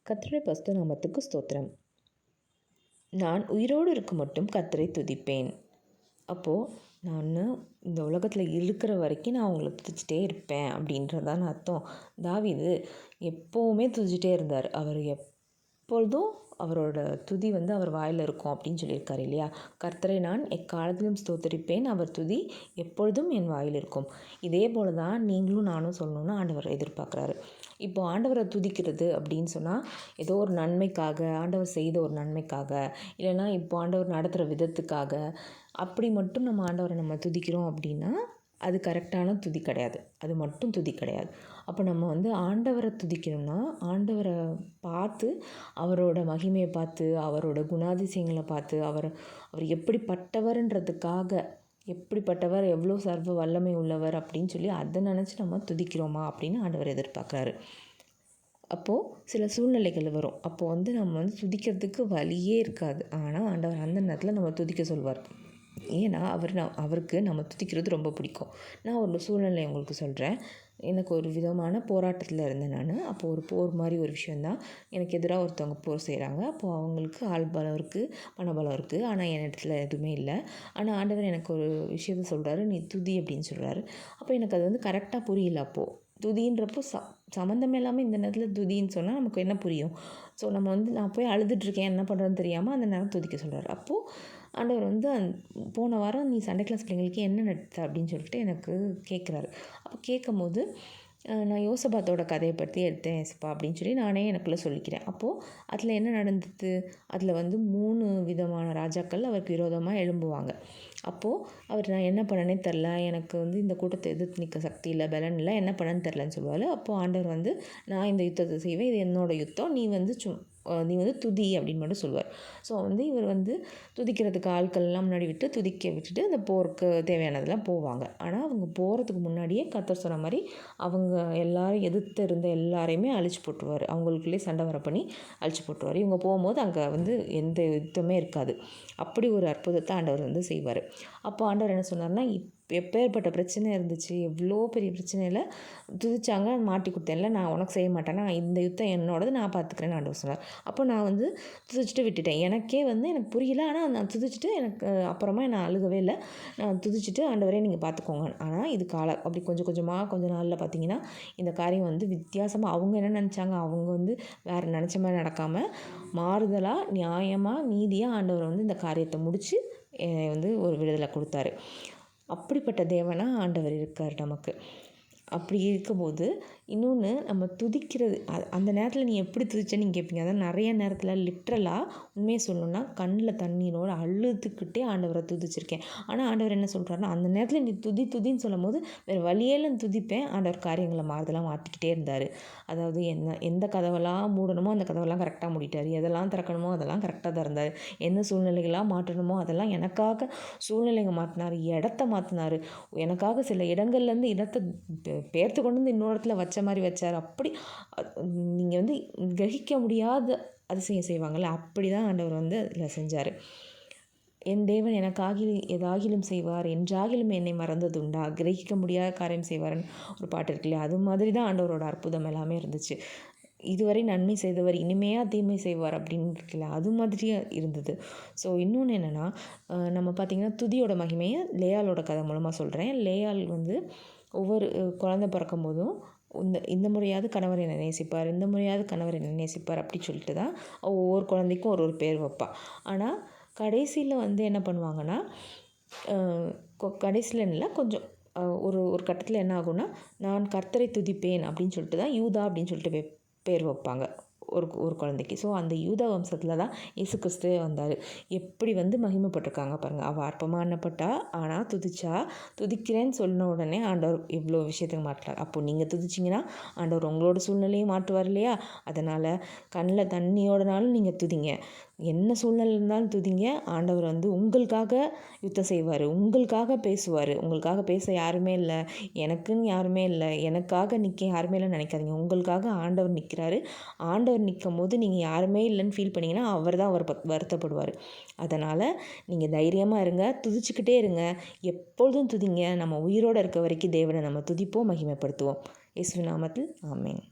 கர்த்தருடைய பரிசுத்த நாமத்துக்கு ஸ்தோத்திரம். நான் உயிரோடு இருக்க மட்டும் கர்த்தரை துதிப்பேன். அப்போது நான் இந்த உலகத்தில் இருக்கிற வரைக்கும் நான் அவங்கள துதிச்சிட்டே இருப்பேன் அப்படின்றதான அர்த்தம். தாவீது எப்போவுமே துதிச்சிட்டே இருந்தார். அவர் எப்பொழுதும் அவரோட துதி அவர் வாயில் இருக்கும் அப்படின்னு சொல்லியிருக்காரு இல்லையா? கர்த்தரை நான் எக்காலத்திலும் ஸ்தோத்தரிப்பேன், அவர் துதி எப்பொழுதும் என் வாயில் இருக்கும். இதே போல தான் நீங்களும் நானும் சொல்லணும்னு ஆண்டவர் எதிர்பார்க்குறாரு. இப்போ ஆண்டவரை துதிக்கிறது அப்படின்னு சொன்னால் ஏதோ ஒரு நன்மைக்காக, ஆண்டவர் செய்த ஒரு நன்மைக்காக, இல்லைன்னா இப்போ ஆண்டவர் நடத்துகிற விதத்துக்காக அப்படி மட்டும் நம்ம ஆண்டவரை துதிக்கிறோம் அப்படின்னா அது கரெக்டான துதி கிடையாது. அது மட்டும் துதி கிடையாது. அப்போ நம்ம ஆண்டவரை துதிக்கணும்னா ஆண்டவரை பார்த்து, அவரோட மகிமையை பார்த்து, அவரோட குணாதிசயங்களை பார்த்து, அவர் எப்படிப்பட்டவர்ன்றதுக்காக, எப்படிப்பட்டவர், எவ்வளோ சர்வ வல்லமை உள்ளவர் அப்படின்னு சொல்லி அதை நினச்சி நம்ம துதிக்கிறோமா அப்படின்னு ஆண்டவர் எதிர்பார்க்குறாரு. அப்போது சில சூழ்நிலைகள் வரும். அப்போது நம்ம துதிக்கிறதுக்கு வழியே இருக்காது. ஆனால் ஆண்டவர் அந்த நேரத்தில் நம்ம துதிக்க சொல்வார். ஏன்னா அவருக்கு நம்ம துதிக்கிறது ரொம்ப பிடிக்கும். நான் ஒரு சூழ்நிலை உங்களுக்கு சொல்கிறேன். எனக்கு ஒரு விதமான போராட்டத்தில் இருந்தேன் நான். அப்போது ஒரு போர் மாதிரி ஒரு விஷயந்தான். எனக்கு எதிராக ஒருத்தவங்க போர் செய்கிறாங்க. அப்போது அவங்களுக்கு ஆள் பலம் இருக்குது, பணபலம் இருக்குது. ஆனால் என் இடத்துல எதுவுமே இல்லை. ஆனால் ஆண்டவர் எனக்கு ஒரு விஷயத்த சொல்கிறாரு, நீ துதி அப்படின்னு சொல்கிறாரு. அப்போ எனக்கு அது கரெக்டாக புரியல. அப்போது துதின்றப்போ சம்மந்தம் இல்லாமல் இந்த நேரத்தில் துதின்னு சொன்னால் நமக்கு என்ன புரியும்? ஸோ நம்ம நான் போய் அழுதுட்ருக்கேன், என்ன பண்ணுறதுன்னு தெரியாமல் அந்த நேரம் துதிக்க சொல்கிறார். அப்போது ஆண்டவர் போன வாரம் நீ சண்டே கிளாஸ் பிள்ளைங்களுக்கு என்ன நடத்த அப்படின்னு சொல்லிட்டு எனக்கு கேட்குறாரு. அப்போ கேட்கும்போது நான் யோசபாத்தோட கதையை பற்றி எடுத்தேன் ஏசப்பா அப்படின்னு சொல்லி நானே எனக்குள்ளே சொல்லிக்கிறேன். அப்போது அதில் என்ன நடந்தது? அதில் 3 விதமான ராஜாக்கள் அவருக்கு விரோதமாக எழும்புவாங்க. அப்போது அவர் நான் என்ன பண்ணனே தெரில, எனக்கு இந்த கூட்டத்தை எதிர்த்து நிற்க சக்தி இல்லை, பலன் இல்லை, என்ன பண்ணன்னு தெரிலன்னு சொல்லுவார். அப்போது ஆண்டவர் நான் இந்த யுத்தத்தை செய்வேன், இது என்னோடய யுத்தம், நீ துதி அப்படின்னு மட்டும் சொல்லுவார். ஸோ இவர் துதிக்கிறதுக்கு ஆட்கள்லாம் முன்னாடி விட்டு துதிக்க விட்டுட்டு அந்த போருக்கு தேவையானதெல்லாம் போவாங்க. ஆனால் அவங்க போகிறதுக்கு முன்னாடியே கர்த்தர் சொன்ன மாதிரி அவங்க எல்லாரும் எதிர்த்து இருந்த எல்லாரையுமே அழிச்சு போட்டுருவார். அவங்களுக்குள்ளே சண்டை வர பண்ணி அழிச்சு போட்டுருவார். இவங்க போகும்போது அங்கே எந்த யுத்தமே இருக்காது. அப்படி ஒரு அற்புதத்தை ஆண்டவர் செய்வார். அப்போ ஆண்டவர் என்ன சொன்னார்னா, எப்பேற்பட்ட பிரச்சனை இருந்துச்சு, எவ்வளோ பெரிய பிரச்சனையில் துதிச்சாங்க, மாட்டி கொடுத்தேன்ல, நான் உனக்கு செய்ய மாட்டேன்னா, இந்த யுத்தம் என்னோடது, நான் பார்த்துக்கிறேன்னு ஆண்டவர் சொன்னார். அப்போ நான் துதிச்சுட்டு விட்டுட்டேன். எனக்கே எனக்கு புரியல. ஆனால் நான் துதிச்சுட்டு எனக்கு அப்புறமா நான் அழுகவே இல்லை. நான் துதிச்சுட்டு ஆண்டவரே நீங்கள் பார்த்துக்கோங்க. ஆனால் இது அப்படி கொஞ்சம் கொஞ்சமாக கொஞ்ச நாளில் பார்த்தீங்கன்னா இந்த காரியம் வித்தியாசமாக அவங்க என்ன நினச்சாங்க, அவங்க வேறு நினச்ச மாதிரி நடக்காமல் மாறுதலாக நியாயமாக நீதியாக ஆண்டவர் இந்த காரியத்தை முடித்து ஒரு விடுதலை கொடுத்தாரு. அப்படிப்பட்ட தேவனாக ஆண்டவர் இருக்கார் நமக்கு. அப்படி இருக்கும்போது இன்னொன்று நம்ம துதிக்கிறது அந்த நேரத்தில் நீ எப்படி துதிச்சேன்னு நீங்கள் கேட்பீங்க. அதான் நிறைய நேரத்தில் லிட்ரலாக உண்மையை சொல்லணுன்னா கண்ணில் தண்ணீரோடு அழுதுகிட்டே ஆண்டவரை துதிச்சிருக்கேன். ஆனால் ஆண்டவர் என்ன சொல்கிறாருன்னா, அந்த நேரத்தில் நீ துதின்னு சொல்லும் போது வேறு வழியெல்லாம் துதிப்பேன். ஆண்டவர் காரியங்களை மாறுதெல்லாம் மாற்றிக்கிட்டே இருந்தார். அதாவது எந்த கதவெல்லாம் மூடணுமோ அந்த கதவெல்லாம் கரெக்டாக மூடிட்டார். எதெல்லாம் திறக்கணுமோ அதெல்லாம் கரெக்டாக தான் இருந்தார். எந்த சூழ்நிலைகளாக மாற்றணுமோ அதெல்லாம் எனக்காக சூழ்நிலைகள் மாற்றினார், இடத்த மாற்றினார். எனக்காக சில இடங்கள்லேருந்து இடத்தை பெயர்த்து கொண்டு இன்னொரு இடத்துல வச்ச மாதிரி வச்சார். அப்படி நீங்கள் கிரகிக்க முடியாத அதிசயம் செய்வாங்கள்ல, அப்படி தான் ஆண்டவர் அதில் செஞ்சார். என் தேவன் எனக்காக எதாகிலும் செய்வார், என்றாகிலும் என்னை மறந்ததுண்டா, கிரகிக்க முடியாத காரியம் செய்வார்னு ஒரு பாட்டு இருக்கு இல்லையா? அது மாதிரி தான் ஆண்டவரோட அற்புதம் எல்லாமே இருந்துச்சு. இதுவரை நன்மை செய்தவர் இனிமையா தீமை செய்வார் அப்படின்னு இருக்குல்ல, அது மாதிரியே இருந்தது. ஸோ இன்னொன்று என்னென்னா, நம்ம பார்த்திங்கன்னா துதியோட மகிமையை லேயாளோட கதை மூலமாக சொல்கிறேன். லேயாள் ஒவ்வொரு குழந்தை பிறக்கும் போதும் இந்த முறையாவது கணவர் என்னை நேசிப்பார், இந்த முறையாவது கணவர் என்னை நேசிப்பார் அப்படி சொல்லிட்டு தான் ஒவ்வொரு குழந்தைக்கும் ஒரு பேர் வைப்பாள். ஆனால் கடைசியில் என்ன பண்ணுவாங்கன்னா, கடைசியில் இல்லை கொஞ்சம் ஒரு கட்டத்தில் என்ன ஆகும்னா, நான் கர்த்தரை துதிப்பேன் அப்படின்னு சொல்லிட்டு தான் யூதா அப்படின்னு சொல்லிட்டு பேர் வைப்பாங்க ஒரு குழந்தைக்கு. ஸோ அந்த யூதா வம்சத்தில் தான் இயேசு கிறிஸ்துவே வந்தார். எப்படி மகிமைப்பட்டிருக்காங்க பாருங்கள். அவள் அற்பமாக எண்ணப்பட்டா, ஆனால் துதிக்கிறேன்னு சொன்ன உடனே ஆண்டவர் இவ்வளோ விஷயத்துக்கு மாட்டுறார். அப்போது நீங்கள் துதிச்சிங்கன்னா ஆண்டவர் உங்களோட சூழ்நிலையும் மாற்றுவார் இல்லையா? அதனால் கண்ணில் தண்ணியோடனாலும் நீங்கள் துதிங்க. என்ன சூழ்நிலை இருந்தாலும் துதிங்க. ஆண்டவர் உங்களுக்காக யுத்தம் செய்வார், உங்களுக்காக பேசுவார். உங்களுக்காக பேச யாருமே இல்லை, எனக்குன்னு யாருமே இல்லை, எனக்காக நிற்க யாருமே இல்லைன்னு நினைக்காதீங்க. உங்களுக்காக ஆண்டவர் நிற்கிறாரு. ஆண்டவர் நிற்கும் போது நீங்கள் யாருமே இல்லைன்னு ஃபீல் பண்ணிங்கன்னா அவர் தான் வருத்தப்படுவார். அதனால் நீங்கள் தைரியமாக இருங்க, துதிச்சுக்கிட்டே இருங்க, எப்பொழுதும் துதிங்க. நம்ம உயிரோடு இருக்க வரைக்கும் தேவனை நம்ம துதிப்போம், மகிமைப்படுத்துவோம். இயேசுவின் நாமத்தில் ஆமென்.